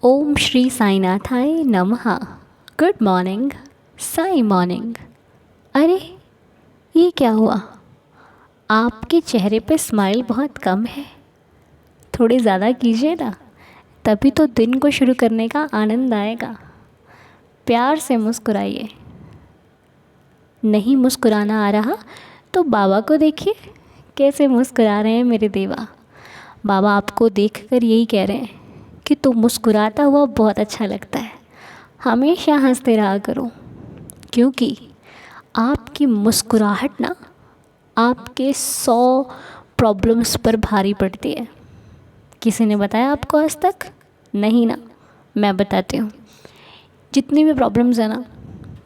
ओम श्री साईनाथाय नमः। Good morning Sai morning. अरे ये क्या हुआ? आपके चेहरे पे स्माइल बहुत कम है, थोड़ी ज़्यादा कीजिए ना, तभी तो दिन को शुरू करने का आनंद आएगा। प्यार से मुस्कुराइए। नहीं मुस्कुराना आ रहा तो बाबा को देखिए कैसे मुस्कुरा रहे हैं मेरे देवा। बाबा आपको देखकर यही कह रहे हैं कि तू मुस्कुराता हुआ बहुत अच्छा लगता है, हमेशा हंसते रहा करो, क्योंकि आपकी मुस्कुराहट ना आपके 100 प्रॉब्लम्स पर भारी पड़ती है। किसी ने बताया आपको आज तक? नहीं ना, मैं बताती हूँ। जितनी भी प्रॉब्लम्स है ना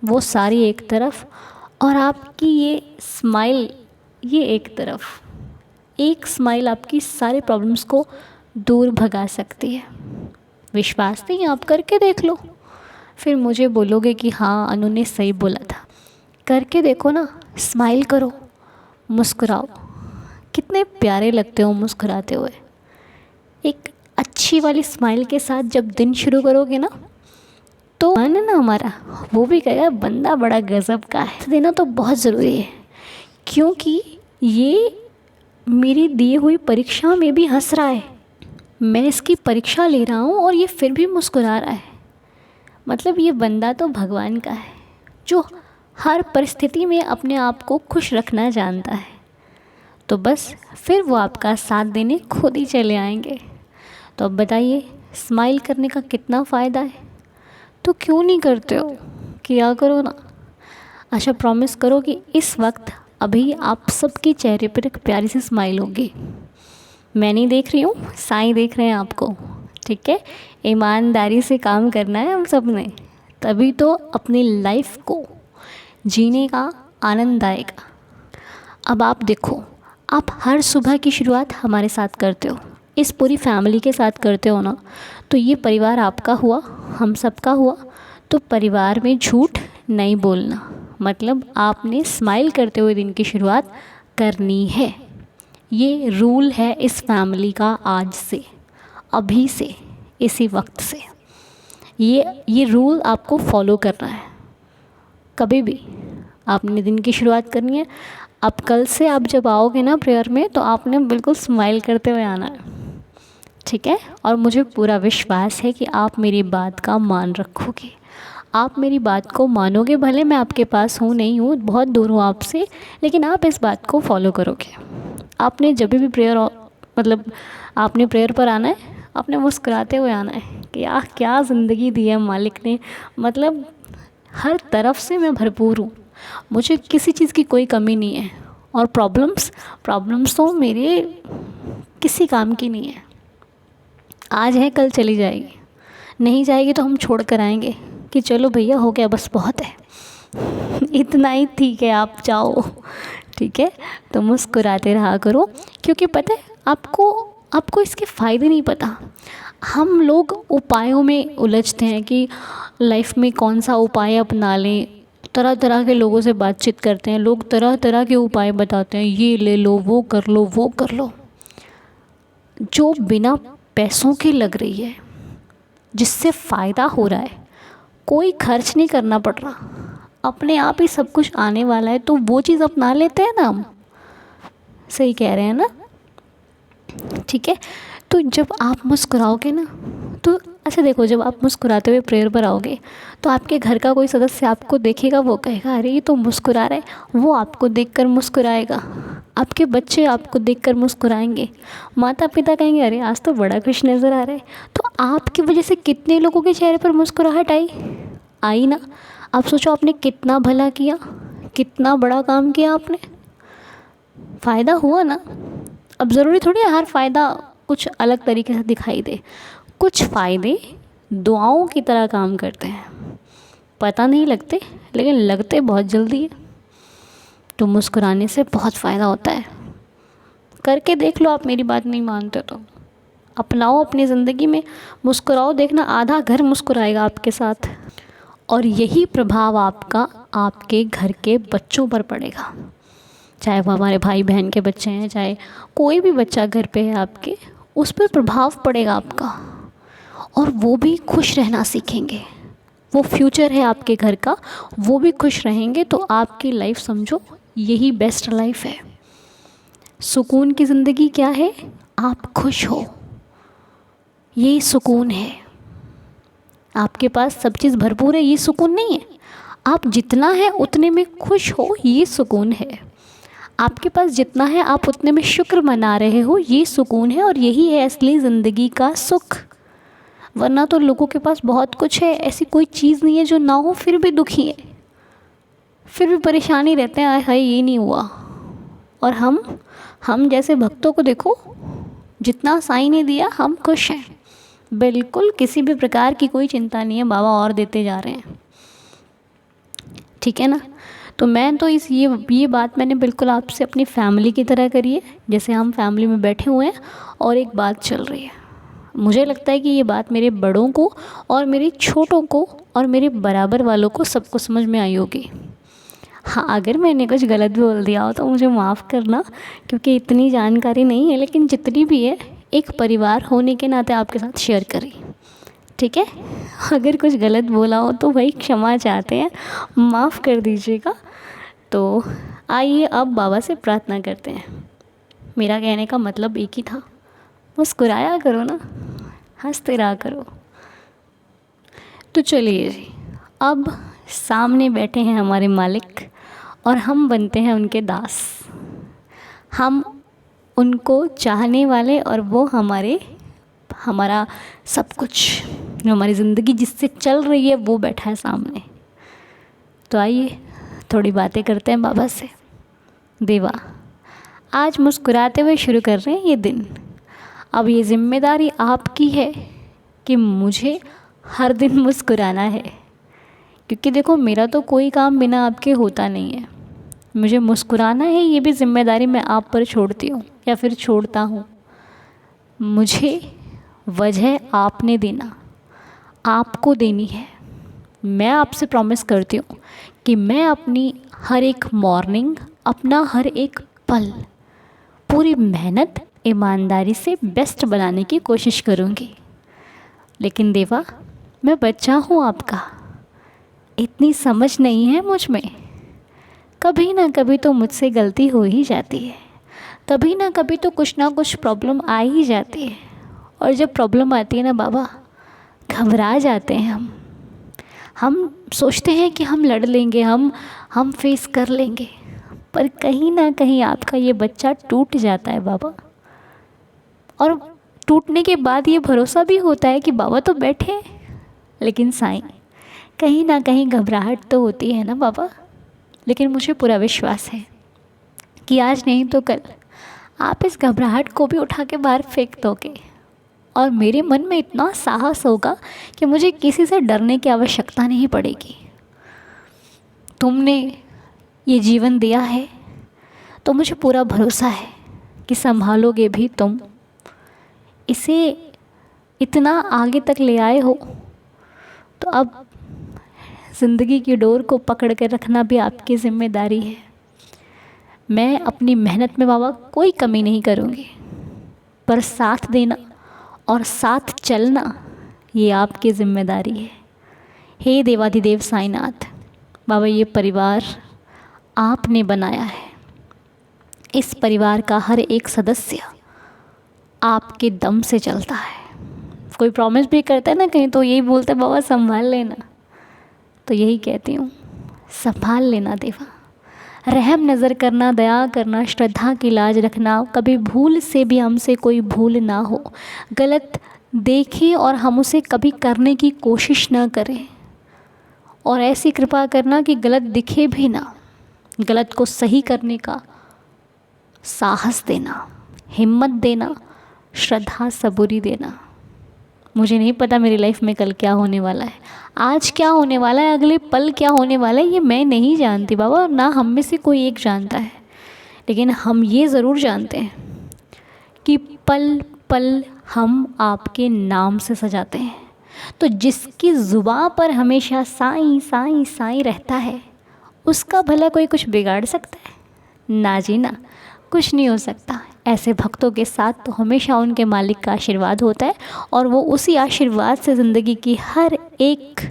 वो सारी एक तरफ, और आपकी ये स्माइल ये एक तरफ। एक स्माइल आपकी सारी प्रॉब्लम्स को दूर भगा सकती है। विश्वास नहीं? आप करके देख लो, फिर मुझे बोलोगे कि हाँ अनु ने सही बोला था। करके देखो ना, स्माइल करो, मुस्कुराओ। कितने प्यारे लगते हो मुस्कुराते हुए। एक अच्छी वाली स्माइल के साथ जब दिन शुरू करोगे ना तो मन है ना हमारा, वो भी कहेगा बंदा बड़ा गज़ब का है। देना तो बहुत ज़रूरी है, क्योंकि ये मेरी दी हुई परीक्षा में भी हंस रहा है। मैं इसकी परीक्षा ले रहा हूँ और ये फिर भी मुस्कुरा रहा है। मतलब ये बंदा तो भगवान का है, जो हर परिस्थिति में अपने आप को खुश रखना जानता है। तो बस फिर वो आपका साथ देने खुद ही चले आएंगे। तो अब बताइए, स्माइल करने का कितना फ़ायदा है? तो क्यों नहीं करते हो? किया करो ना। अच्छा प्रॉमिस करो कि इस वक्त अभी आप सबके चेहरे पर एक प्यारी सी स्माइल होगी। मैं नहीं देख रही हूँ, साईं देख रहे हैं आपको। ठीक है, ईमानदारी से काम करना है हम सब ने, तभी तो अपनी लाइफ को जीने का आनंद आएगा। अब आप देखो, आप हर सुबह की शुरुआत हमारे साथ करते हो, इस पूरी फैमिली के साथ करते हो ना, तो ये परिवार आपका हुआ, हम सबका हुआ। तो परिवार में झूठ नहीं बोलना, मतलब आपने स्माइल करते हुए दिन की शुरुआत करनी है। ये रूल है इस फैमिली का, आज से, अभी से, इसी वक्त से ये रूल आपको फॉलो करना है। कभी भी आपने दिन की शुरुआत करनी है। अब कल से आप जब आओगे ना प्रेयर में, तो आपने बिल्कुल स्माइल करते हुए आना है, ठीक है? और मुझे पूरा विश्वास है कि आप मेरी बात का मान रखोगे। आप मेरी बात को मानोगे, भले मैं आपके पास हूँ नहीं हूँ, बहुत दूर हूँ आपसे, लेकिन आप इस बात को फॉलो करोगे। आपने जब भी प्रेयर, मतलब आपने प्रेयर पर आना है, आपने मुस्कुराते हुए आना है कि यार क्या ज़िंदगी दी है मालिक ने। मतलब हर तरफ से मैं भरपूर हूँ, मुझे किसी चीज़ की कोई कमी नहीं है। और प्रॉब्लम्स तो मेरे किसी काम की नहीं है। आज है कल चली जाएगी, नहीं जाएगी तो हम छोड़ कर आएंगे कि चलो भैया हो गया, बस बहुत है, इतना ही ठीक है, आप जाओ। ठीक है, तो मुस्कुराते रहा करो, क्योंकि पता है आपको इसके फ़ायदे नहीं पता। हम लोग उपायों में उलझते हैं कि लाइफ में कौन सा उपाय अपना लें। तरह तरह के लोगों से बातचीत करते हैं, लोग तरह तरह के उपाय बताते हैं, ये ले लो, वो कर लो, वो कर लो, जो बिना पैसों के लग रही है, जिससे फ़ायदा हो रहा है, कोई खर्च नहीं करना पड़ रहा, अपने आप ही सब कुछ आने वाला है, तो वो चीज़ अपना लेते हैं ना हम। सही कह रहे हैं ना? ठीक है, तो जब आप मुस्कुराओगे ना तो अच्छा देखो, जब आप मुस्कुराते हुए प्रेयर पर आओगे तो आपके घर का कोई सदस्य आपको देखेगा, वो कहेगा अरे ये तो मुस्कुरा रहा है, वो आपको देखकर मुस्कुराएगा। आपके बच्चे आपको देखकर मुस्कुराएंगे, माता पिता कहेंगे अरे आज तो बड़ा खुश नज़र आ रहा है। तो आपकी वजह से कितने लोगों के चेहरे पर मुस्कुराहट आई ना। आप सोचो आपने कितना भला किया, कितना बड़ा काम किया आपने, फ़ायदा हुआ ना। अब ज़रूरी थोड़ी है हर फ़ायदा कुछ अलग तरीके से दिखाई दे। कुछ फ़ायदे दुआओं की तरह काम करते हैं, पता नहीं लगते लेकिन लगते बहुत जल्दी है। तो मुस्कुराने से बहुत फ़ायदा होता है, करके देख लो। आप मेरी बात नहीं मानते तो अपनाओ अपनी ज़िंदगी में, मुस्कुराओ, देखना आधा घर मुस्कुराएगा आपके साथ। और यही प्रभाव आपका आपके घर के बच्चों पर पड़ेगा, चाहे वो हमारे भाई बहन के बच्चे हैं, चाहे कोई भी बच्चा घर पे है आपके, उस पर प्रभाव पड़ेगा आपका। और वो भी खुश रहना सीखेंगे। वो फ्यूचर है आपके घर का, वो भी खुश रहेंगे तो आपकी लाइफ समझो यही बेस्ट लाइफ है। सुकून की ज़िंदगी क्या है? आप खुश हो, ये सुकून है। आपके पास सब चीज़ भरपूर है, ये सुकून नहीं है। आप जितना है उतने में खुश हो, ये सुकून है। आपके पास जितना है आप उतने में शुक्र मना रहे हो, ये सुकून है। और यही है असली ज़िंदगी का सुख। वरना तो लोगों के पास बहुत कुछ है, ऐसी कोई चीज़ नहीं है जो ना हो, फिर भी दुखी है, फिर भी परेशानी रहते हैं, आय हाय ये नहीं हुआ। और हम जैसे भक्तों को देखो, जितना साईं ने दिया हम खुश हैं, बिल्कुल किसी भी प्रकार की कोई चिंता नहीं है, बाबा और देते जा रहे हैं। ठीक है ना? तो मैं तो ये बात मैंने बिल्कुल आपसे अपनी फैमिली की तरह करी है, जैसे हम फैमिली में बैठे हुए हैं और एक बात चल रही है। मुझे लगता है कि ये बात मेरे बड़ों को और मेरे छोटों को और मेरे बराबर वालों को सबको समझ में आई होगी। हाँ, अगर मैंने कुछ गलत बोल दिया हो तो मुझे माफ़ करना, क्योंकि इतनी जानकारी नहीं है, लेकिन जितनी भी है एक परिवार होने के नाते आपके साथ शेयर करी। ठीक है? अगर कुछ गलत बोला हो तो भाई क्षमा चाहते हैं, माफ़ कर दीजिएगा। तो आइए अब बाबा से प्रार्थना करते हैं। मेरा कहने का मतलब एक ही था, मुस्कुराया करो ना, हंसते रहा करो। तो चलिए जी, अब सामने बैठे हैं हमारे मालिक और हम बनते हैं उनके दास। हम उनको चाहने वाले और वो हमारा सब कुछ, जो हमारी ज़िंदगी जिससे चल रही है वो बैठा है सामने। तो आइए थोड़ी बातें करते हैं बाबा से। देवा, आज मुस्कुराते हुए शुरू कर रहे हैं ये दिन। अब ये ज़िम्मेदारी आपकी है कि मुझे हर दिन मुस्कुराना है, क्योंकि देखो मेरा तो कोई काम बिना आपके होता नहीं है। मुझे मुस्कुराना है, ये भी ज़िम्मेदारी मैं आप पर छोड़ती हूँ या फिर छोड़ता हूँ। मुझे वजह आपने देना, आपको देनी है। मैं आपसे प्रॉमिस करती हूँ कि मैं अपनी हर एक मॉर्निंग, अपना हर एक पल पूरी मेहनत ईमानदारी से बेस्ट बनाने की कोशिश करूँगी। लेकिन देवा, मैं बच्चा हूँ आपका, इतनी समझ नहीं है मुझ में। कभी ना कभी तो मुझसे गलती हो ही जाती है, कभी ना कभी तो कुछ ना कुछ प्रॉब्लम आ ही जाती है। और जब प्रॉब्लम आती है ना बाबा, घबरा जाते हैं हम सोचते हैं कि हम लड़ लेंगे, हम फेस कर लेंगे, पर कहीं ना कहीं आपका ये बच्चा टूट जाता है बाबा। और टूटने के बाद ये भरोसा भी होता है कि बाबा तो बैठे हैं, लेकिन साईं कहीं ना कहीं घबराहट तो होती है ना बाबा। लेकिन मुझे पूरा विश्वास है कि आज नहीं तो कल आप इस घबराहट को भी उठा के बाहर फेंक दोगे, और मेरे मन में इतना साहस होगा कि मुझे किसी से डरने की आवश्यकता नहीं पड़ेगी। तुमने ये जीवन दिया है तो मुझे पूरा भरोसा है कि संभालोगे भी तुम। इसे इतना आगे तक ले आए हो तो अब ज़िंदगी की डोर को पकड़ कर रखना भी आपकी ज़िम्मेदारी है। मैं अपनी मेहनत में बाबा कोई कमी नहीं करूँगी, पर साथ देना और साथ चलना ये आपकी ज़िम्मेदारी है। हे देवाधिदेव साईनाथ बाबा, ये परिवार आपने बनाया है, इस परिवार का हर एक सदस्य आपके दम से चलता है। कोई प्रॉमिस भी करता है ना कहीं तो यही बोलता है बाबा संभाल लेना, तो यही कहती हूँ, संभाल लेना देवा। रहम नज़र करना, दया करना, श्रद्धा की लाज रखना, कभी भूल से भी हमसे कोई भूल ना हो, गलत देखें और हम उसे कभी करने की कोशिश ना करें, और ऐसी कृपा करना कि गलत दिखे भी ना, गलत को सही करने का साहस देना, हिम्मत देना, श्रद्धा सबूरी देना। मुझे नहीं पता मेरी लाइफ में कल क्या होने वाला है, आज क्या होने वाला है, अगले पल क्या होने वाला है, ये मैं नहीं जानती बाबा, और ना हम में से कोई एक जानता है। लेकिन हम ये ज़रूर जानते हैं कि पल पल हम आपके नाम से सजाते हैं। तो जिसकी ज़ुबान पर हमेशा साईं साईं साईं रहता है, उसका भला कोई कुछ बिगाड़ सकता है? ना जी ना, कुछ नहीं हो सकता। ऐसे भक्तों के साथ तो हमेशा उनके मालिक का आशीर्वाद होता है और वो उसी आशीर्वाद से ज़िंदगी की हर एक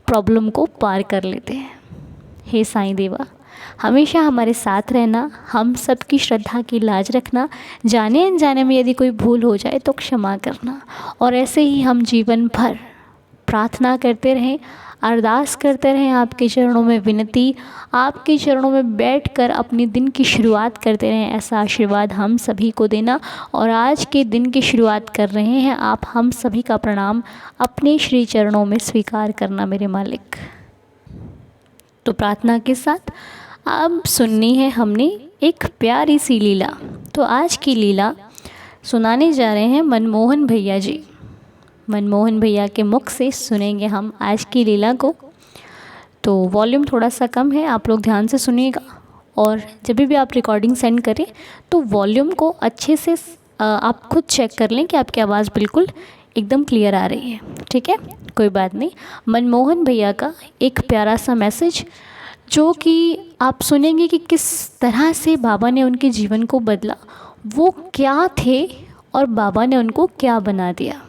प्रॉब्लम को पार कर लेते हैं। हे साईं देवा, हमेशा हमारे साथ रहना, हम सबकी श्रद्धा की लाज रखना, जाने अनजाने में यदि कोई भूल हो जाए तो क्षमा करना, और ऐसे ही हम जीवन भर प्रार्थना करते रहें, अरदास करते रहें, आपके चरणों में विनती, आपके चरणों में बैठकर अपने दिन की शुरुआत करते रहें। ऐसा आशीर्वाद हम सभी को देना। और आज के दिन की शुरुआत कर रहे हैं आप, हम सभी का प्रणाम अपने श्री चरणों में स्वीकार करना मेरे मालिक। तो प्रार्थना के साथ अब सुननी है हमने एक प्यारी सी लीला। तो आज की लीला सुनाने जा रहे हैं मनमोहन भैया जी। मनमोहन भैया के मुख से सुनेंगे हम आज की लीला को। तो वॉल्यूम थोड़ा सा कम है, आप लोग ध्यान से सुनिएगा। और जब भी आप रिकॉर्डिंग सेंड करें तो वॉल्यूम को अच्छे से आप खुद चेक कर लें कि आपकी आवाज़ बिल्कुल एकदम क्लियर आ रही है। ठीक है, कोई बात नहीं। मनमोहन भैया का एक प्यारा सा मैसेज जो कि आप सुनेंगे कि किस तरह से बाबा ने उनके जीवन को बदला, वो क्या थे और बाबा ने उनको क्या बना दिया,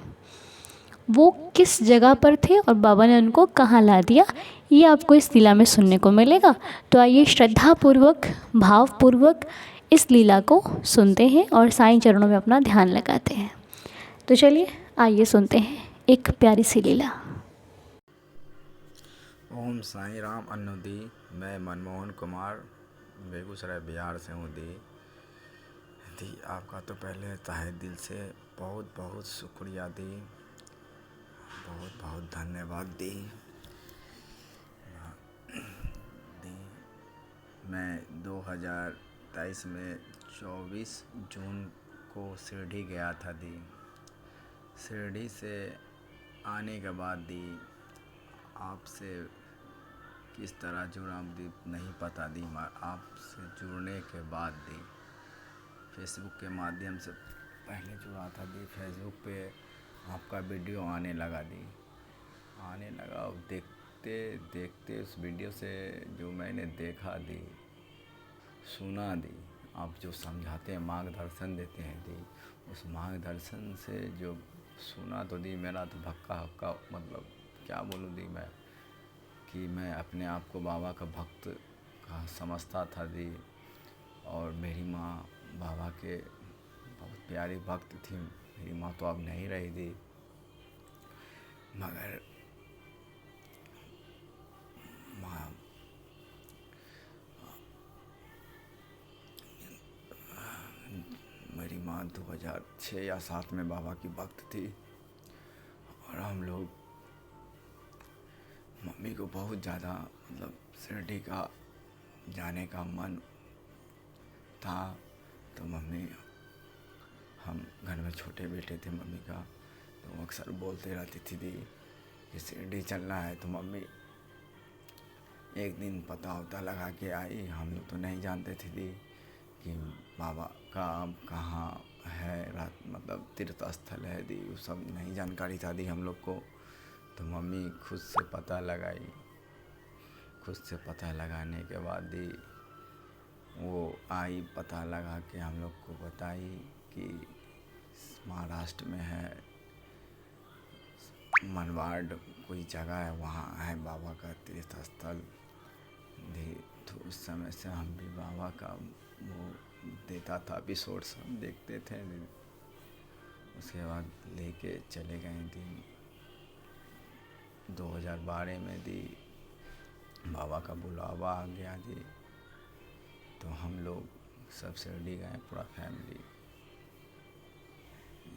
वो किस जगह पर थे और बाबा ने उनको कहाँ ला दिया, ये आपको इस लीला में सुनने को मिलेगा। तो आइए श्रद्धापूर्वक, भावपूर्वक इस लीला को सुनते हैं और साईं चरणों में अपना ध्यान लगाते हैं। तो चलिए आइए सुनते हैं एक प्यारी सी लीला। ओम साईं राम अन्नु दी। मैं मनमोहन कुमार बेगूसराय बिहार से हूँ दी। आपका तो पहले तहे दिल से बहुत बहुत शुक्रिया दी, बहुत बहुत धन्यवाद दी। मैं 2023 में 24 जून को शिरडी गया था दी। शिरडी से आने के बाद दी आपसे किस तरह जुड़ा दी नहीं पता दी। आपसे जुड़ने के बाद दी फेसबुक के माध्यम से पहले जुड़ा था दी। फेसबुक पे आपका वीडियो आने लगा दी, आने लगा। देखते देखते उस वीडियो से जो मैंने देखा दी, सुना दी, आप जो समझाते हैं, मार्गदर्शन देते हैं दी, उस मार्गदर्शन से जो सुना तो दी मेरा तो भक्का हक्का, मतलब क्या बोलूँ दी मैं, कि मैं अपने आप को बाबा का भक्त का समझता था दी। और मेरी माँ बाबा के बहुत प्यारी भक्त थी। मेरी माँ तो अब नहीं रही दी, मगर माँ मेरी माँ 2006 या 7 में बाबा की भक्त थी। और हम लोग, मम्मी को बहुत ज़्यादा मतलब शिरडी का जाने का मन था। तो मम्मी, हम घर में छोटे बेटे थे मम्मी का, तो अक्सर बोलते रहती थी दी कि शिरडी चलना है। तो मम्मी एक दिन पता लगा के आई। हम लोग तो नहीं जानते थे दी कि बाबा का कहाँ है, मतलब तीर्थ स्थल है दी, वो सब नहीं जानकारी था दी हम लोग को। तो मम्मी खुद से पता लगाई। खुद से पता लगाने के बाद दी वो आई, पता लगा के हम लोग को बताई कि महाराष्ट्र में है, मनवाड़ कोई जगह है, वहाँ है बाबा का तीर्थ स्थल दी। तो उस समय से हम भी बाबा का वो देता था एपिसोड, सब देखते थे। उसके बाद लेके चले गए दी 2012 में दी, बाबा का बुलावा आ गया दी। तो हम लोग सब शिरडी गए, पूरा फैमिली।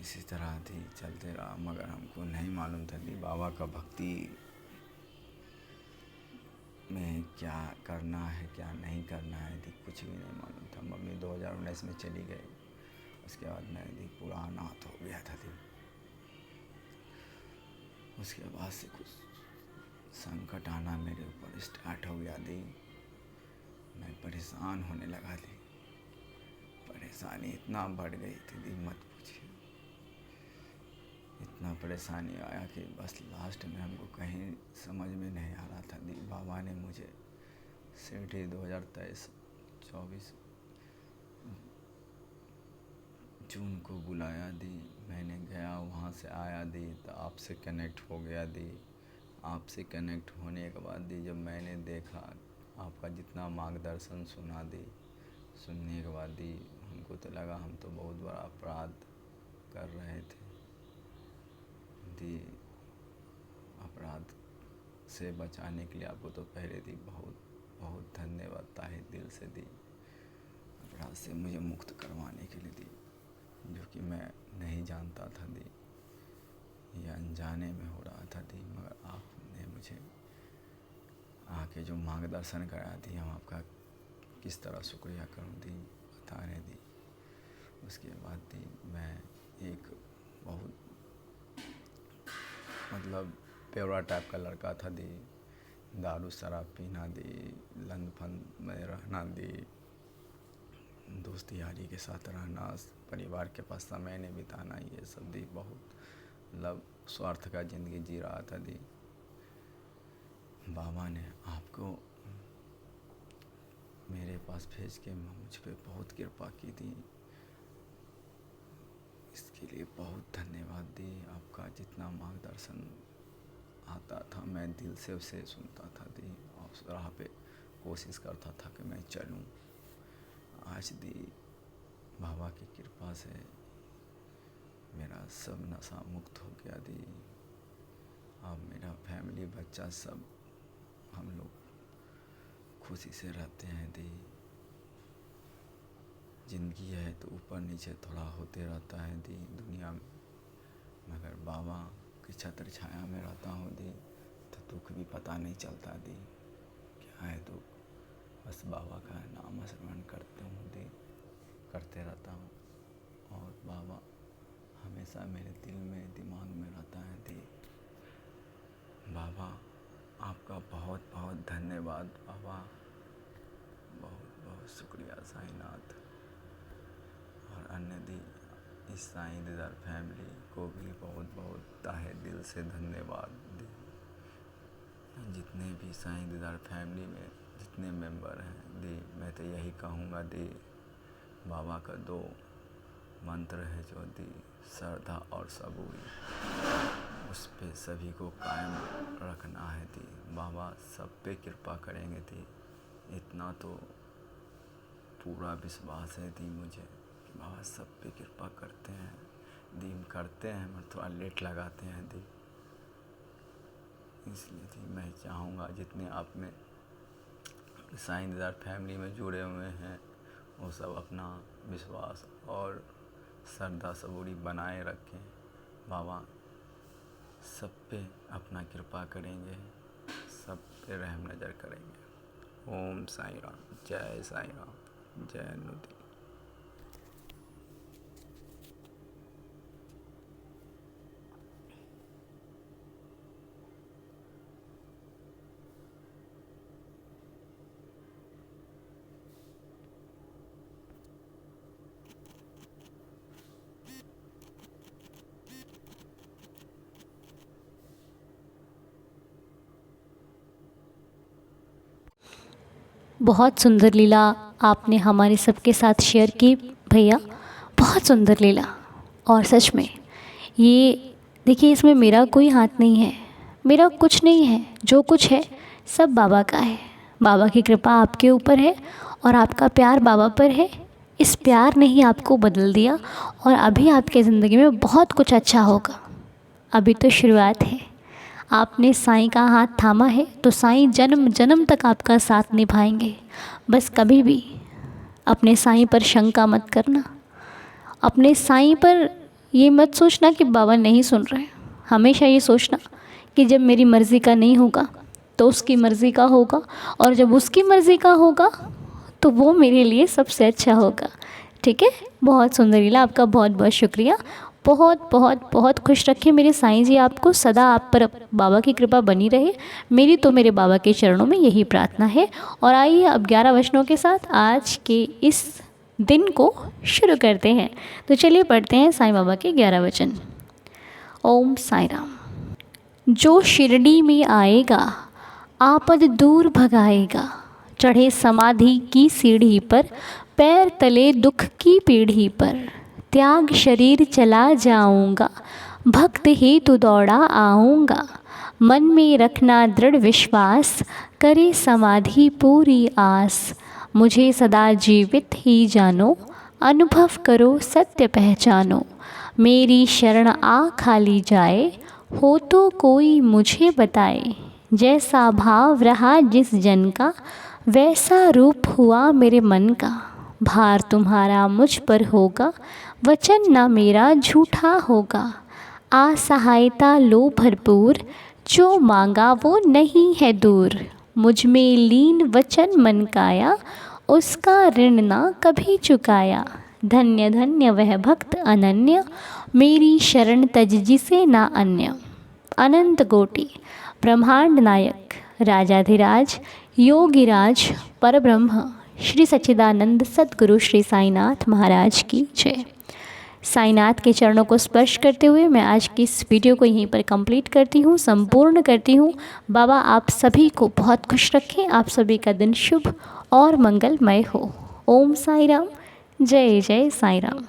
इसी तरह थी चलते रहा, मगर हमको नहीं मालूम था कि बाबा का भक्ति में क्या करना है क्या नहीं करना है दी, कुछ भी नहीं मालूम था। मम्मी 2019 में चली गई, उसके बाद मैं दी पूरा अनाथ हो गया था दी। उसके बाद से कुछ संकट आना मेरे ऊपर स्टार्ट हो गया दी। मैं परेशान होने लगा दी, परेशानी इतना बढ़ गई थी दी मत पूछिए। इतना परेशानी आया कि बस लास्ट में हमको कहीं समझ में नहीं आ रहा था दी। बाबा ने मुझे शिरडी 2023-24 जून को बुलाया दी, मैंने गया, वहाँ से आया दी तो आपसे कनेक्ट हो गया दी। आपसे कनेक्ट होने के बाद दी जब मैंने देखा आपका जितना मार्गदर्शन सुनने के बाद दी हमको तो लगा हम तो बहुत बड़ा अपराध कर रहे थे दी। अपराध से बचाने के लिए आपको तो पहले दी बहुत बहुत धन्यवाद ताहे दिल से दी। अपराध से मुझे मुक्त करवाने के लिए दी, जो कि मैं नहीं जानता था दी, ये अनजाने में हो रहा था दी, मगर आपने मुझे आके जो मार्गदर्शन कराया दी, हम आपका किस तरह शुक्रिया करूं दी, बताने दी। उसके बाद दी मैं एक बहुत मतलब पेवरा टाइप का लड़का था दी, दारू शराब पीना दी, लंद फंद में रहना दी, दोस्त यारी के साथ रहना, परिवार के पास समय नहीं बिताना, ये सब दी बहुत मतलब स्वार्थ का ज़िंदगी जी रहा था दी। बाबा ने आपको मेरे पास भेज के मुझ पे बहुत कृपा की दी, इसके लिए बहुत धन्यवाद दी। आपका जितना मार्गदर्शन आता था मैं दिल से उसे सुनता था दी, और उस राह पे कोशिश करता था कि मैं चलूं। आज दी बाबा की कृपा से मेरा सब नशा मुक्त हो गया दी। अब मेरा फैमिली बच्चा सब हम लोग खुशी से रहते हैं दी। ज़िंदगी है तो ऊपर नीचे थोड़ा होते रहता है दी दुनिया में, मगर बाबा की छत्र छाया में रहता हूँ दी तो दुख भी पता नहीं चलता दी, क्या है दुख, बस बाबा का नाम स्मरण करते रहता हूँ, और बाबा हमेशा मेरे दिल में दिमाग में रहता है दी। बाबा आपका बहुत बहुत धन्यवाद बाबा, बहुत बहुत शुक्रिया साईनाथ। और अन्य दी इस साईं दीदार फैमिली को भी बहुत बहुत ताहे दिल से धन्यवाद दी। जितने भी साईं दीदार फैमिली में जितने मेंबर हैं दी, मैं तो यही कहूँगा दी, बाबा का 2 मंत्र है जो दी, श्रद्धा और सबूरी, उस पे सभी को कायम रखना है दी। बाबा सब पे कृपा करेंगे दी, इतना तो पूरा विश्वास है दी मुझे कि बाबा सब पे कृपा करते हैं दी, करते हैं मगर थोड़ा लेट लगाते हैं दी। इसलिए दी मैं चाहूँगा जितने आप में साईं दीदार फैमिली में जुड़े हुए हैं वो सब अपना विश्वास और श्रद्धा सबूरी बनाए रखें। बाबा सब पे अपना कृपा करेंगे, सब पे रहम नज़र करेंगे। ओम साईं राम, जय साईं राम, जय नुदी। बहुत सुंदर लीला आपने हमारे सबके साथ शेयर की भैया, बहुत सुंदर लीला। और सच में ये देखिए, इसमें मेरा कोई हाथ नहीं है, मेरा कुछ नहीं है, जो कुछ है सब बाबा का है। बाबा की कृपा आपके ऊपर है और आपका प्यार बाबा पर है। इस प्यार ने ही आपको बदल दिया और अभी आपके ज़िंदगी में बहुत कुछ अच्छा होगा। अभी तो शुरुआत है। आपने साईं का हाथ थामा है तो साईं जन्म जन्म तक आपका साथ निभाएंगे। बस कभी भी अपने साईं पर शंका मत करना, अपने साईं पर ये मत सोचना कि बाबा नहीं सुन रहे। हमेशा ये सोचना कि जब मेरी मर्ज़ी का नहीं होगा तो उसकी मर्ज़ी का होगा, और जब उसकी मर्ज़ी का होगा तो वो मेरे लिए सबसे अच्छा होगा। ठीक है, बहुत सुंदर लीला, आपका बहुत बहुत शुक्रिया। बहुत बहुत बहुत खुश रखें मेरे साईं जी आपको, सदा आप पर बाबा की कृपा बनी रहे। मेरी तो मेरे बाबा के चरणों में यही प्रार्थना है। और आइए अब 11 वचनों के साथ आज के इस दिन को शुरू करते हैं। तो चलिए पढ़ते हैं साईं बाबा के 11 वचन। ओम साईं राम। जो शिरडी में आएगा आपद दूर भगाएगा, चढ़े समाधि की सीढ़ी पर, पैर तले दुख की पीढ़ी पर, त्याग शरीर चला जाऊंगा, भक्त हेतु दौड़ा आऊँगा। मन में रखना दृढ़ विश्वास, करे समाधि पूरी आस। मुझे सदा जीवित ही जानो, अनुभव करो सत्य पहचानो। मेरी शरण आ खाली जाए, हो तो कोई मुझे बताए। जैसा भाव रहा जिस जन का, वैसा रूप हुआ मेरे मन का। भार तुम्हारा मुझ पर होगा, वचन ना मेरा झूठा होगा। असहायता लो भरपूर, जो मांगा वो नहीं है दूर। मुझ में लीन वचन मन काया, उसका ऋण ना कभी चुकाया। धन्य धन्य वह भक्त अनन्य, मेरी शरण तज जिसे ना अन्य। अनंत कोटि ब्रह्मांड नायक राजाधिराज योगिराज परब्रह्म श्री सच्चिदानंद सद्गुरु श्री साईनाथ महाराज की जय। साईनाथ के चरणों को स्पर्श करते हुए मैं आज की इस वीडियो को यहीं पर कंप्लीट करती हूँ, संपूर्ण करती हूँ। बाबा आप सभी को बहुत खुश रखें, आप सभी का दिन शुभ और मंगलमय हो। ओम साई राम, जय जय साई राम।